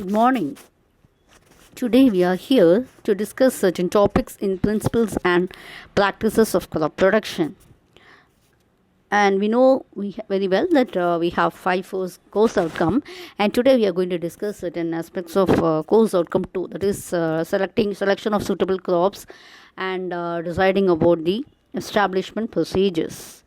Good morning. Today we are here to discuss certain topics in principles and practices of crop production. And we know very well that we have five course outcome, and today we are going to discuss certain aspects of course outcome 2, that is selection of suitable crops and deciding about the establishment procedures.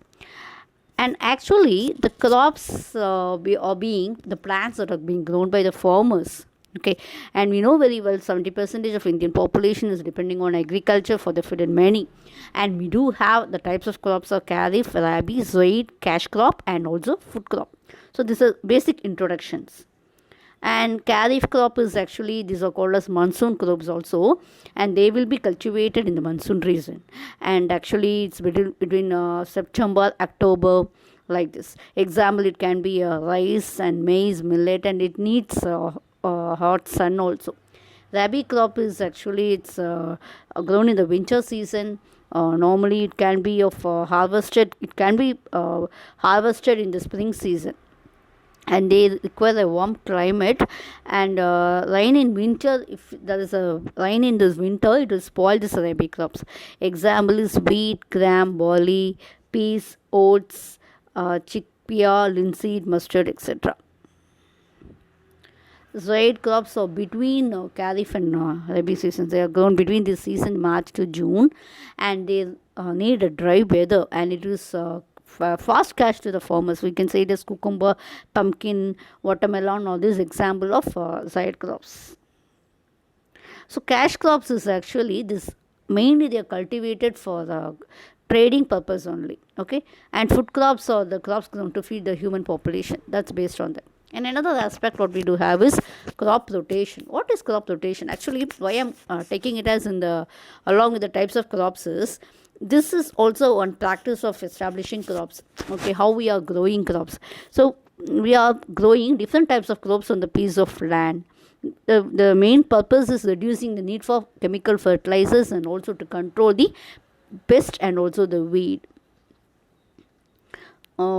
And actually the crops are being the plants that are being grown by the farmers. Okay, and we know very well 70% of Indian population is depending on agriculture for the food and many. And we do have the types of crops of kharif, rabi, zaid, cash crop, and also food crop. So these are basic introductions. And kharif crop is actually, these are called as monsoon crops also, and they will be cultivated in the monsoon region. And actually it's between September, October, like this. Example, it can be rice and maize, millet, and it needs hot sun also. Rabi crop is actually it's grown in the winter season. Normally it can be harvested. It can be harvested in the spring season, and they require a warm climate. And rain in winter, if there is a rain in this winter, it will spoil this rabi crops. Example is wheat, gram, barley, peas, oats, chickpea, linseed, mustard, etc. Zaid crops are between kharif and rabi seasons. They are grown between this season, March to June, and they need a dry weather, and it is fast cash to the farmers. We can say it as cucumber, pumpkin, watermelon, all these example of Zaid crops. So cash crops is actually this, mainly they are cultivated for the trading purpose only. Okay, and food crops are the crops grown to feed the human population. That's based on that. And another aspect what we do have is crop rotation. What is crop rotation? Actually, why I'm taking it as in the along with the types of crops is, this is also one practice of establishing crops. Okay, how we are growing crops. So we are growing different types of crops on the piece of land. The main purpose is reducing the need for chemical fertilizers and also to control the pest and also the weed.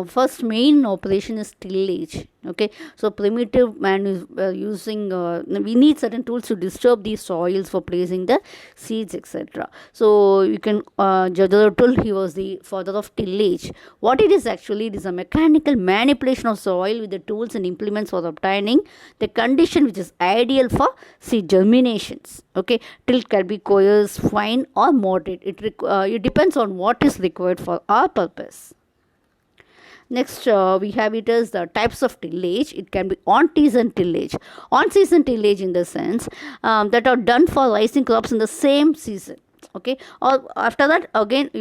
First main operation is tillage. Okay, so primitive man is using we need certain tools to disturb the soils for placing the seeds, etc. So you can Jadaratul, he was the father of tillage. What it is actually, it is a mechanical manipulation of soil with the tools and implements for obtaining the condition which is ideal for seed germinations. Okay, till can be coarse, fine, or moderate. It depends on what is required for our purpose. Next, we have it as the types of tillage. It can be on-season tillage. On-season tillage in the sense that are done for rising crops in the same season. Okay, or after that again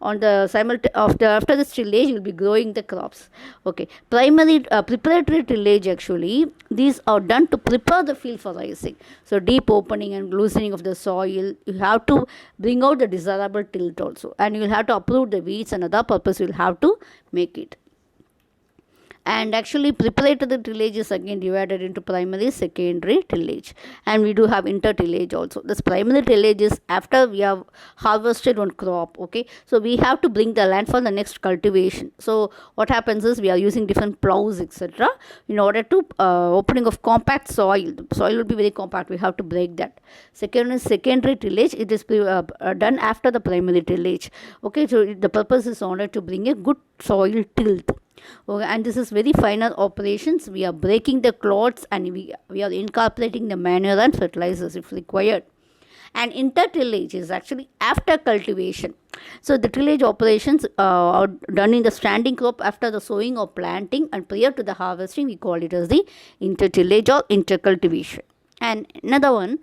on the after this tillage you will be growing the crops. Okay, primary preparatory tillage, actually these are done to prepare the field for rising. So deep opening and loosening of the soil, you have to bring out the desirable tilt also, and you will have to uproot the weeds, and other purpose you will have to make it. And actually preparatory tillage is again divided into primary, secondary tillage, and we do have inter tillage also. This primary tillage is after we have harvested one crop. Okay, so we have to bring the land for the next cultivation. So what happens is we are using different plows, etc., in order to opening of compact soil. The soil will be very compact, we have to break that. Second is secondary tillage. It is done after the primary tillage. Okay, so the purpose is in order to bring a good soil tilt. Okay, and this is very final operations. We are breaking the clods, and we are incorporating the manure and fertilizers if required. And intertillage is actually after cultivation. So the tillage operations are done in the standing crop after the sowing or planting, and prior to the harvesting we call it as the intertillage or intercultivation. And another one,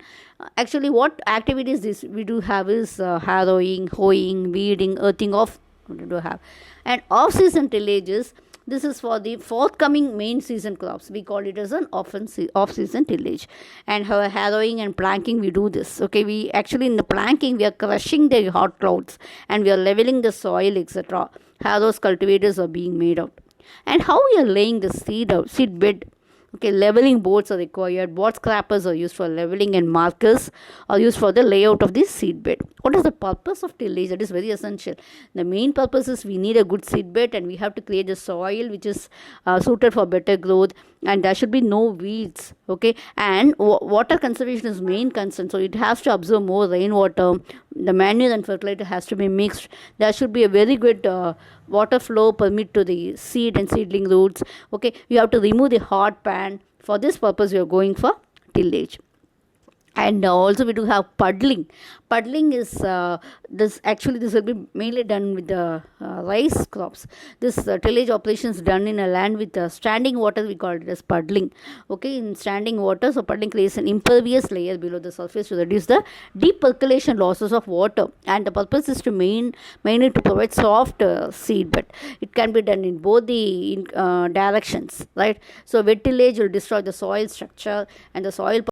actually what activities this we do have is harrowing, hoeing, weeding, earthing off. What do we have? And off-season tillages, this is for the forthcoming main season crops. We call it as an off-season tillage. And harrowing and planking, we do this. Okay, we actually in the planking, we are crushing the hot clouds and we are leveling the soil, etc. Harrows, cultivators are being made out. And how we are laying the seed bed. Okay, leveling boards are required. Board scrapers are used for leveling, and markers are used for the layout of the seed bed. What is the purpose of tillage? That is very essential. The main purpose is we need a good seed bed, and we have to create a soil which is suited for better growth, and there should be no weeds. Okay, and water conservation is main concern, so it has to absorb more rainwater. The manure and fertilizer has to be mixed. There should be a very good water flow permit to the seed and seedling roots. Okay, you have to remove the hard pan. For this purpose you are going for tillage. And also we do have puddling is this actually this will be mainly done with the rice crops. This tillage operation is done in a land with standing water, we call it as puddling. Okay, in standing water, so puddling creates an impervious layer below the surface to reduce the deep percolation losses of water, and the purpose is to mainly to provide soft seed bed. It can be done in both the directions, right? So wet tillage will destroy the soil structure and the soil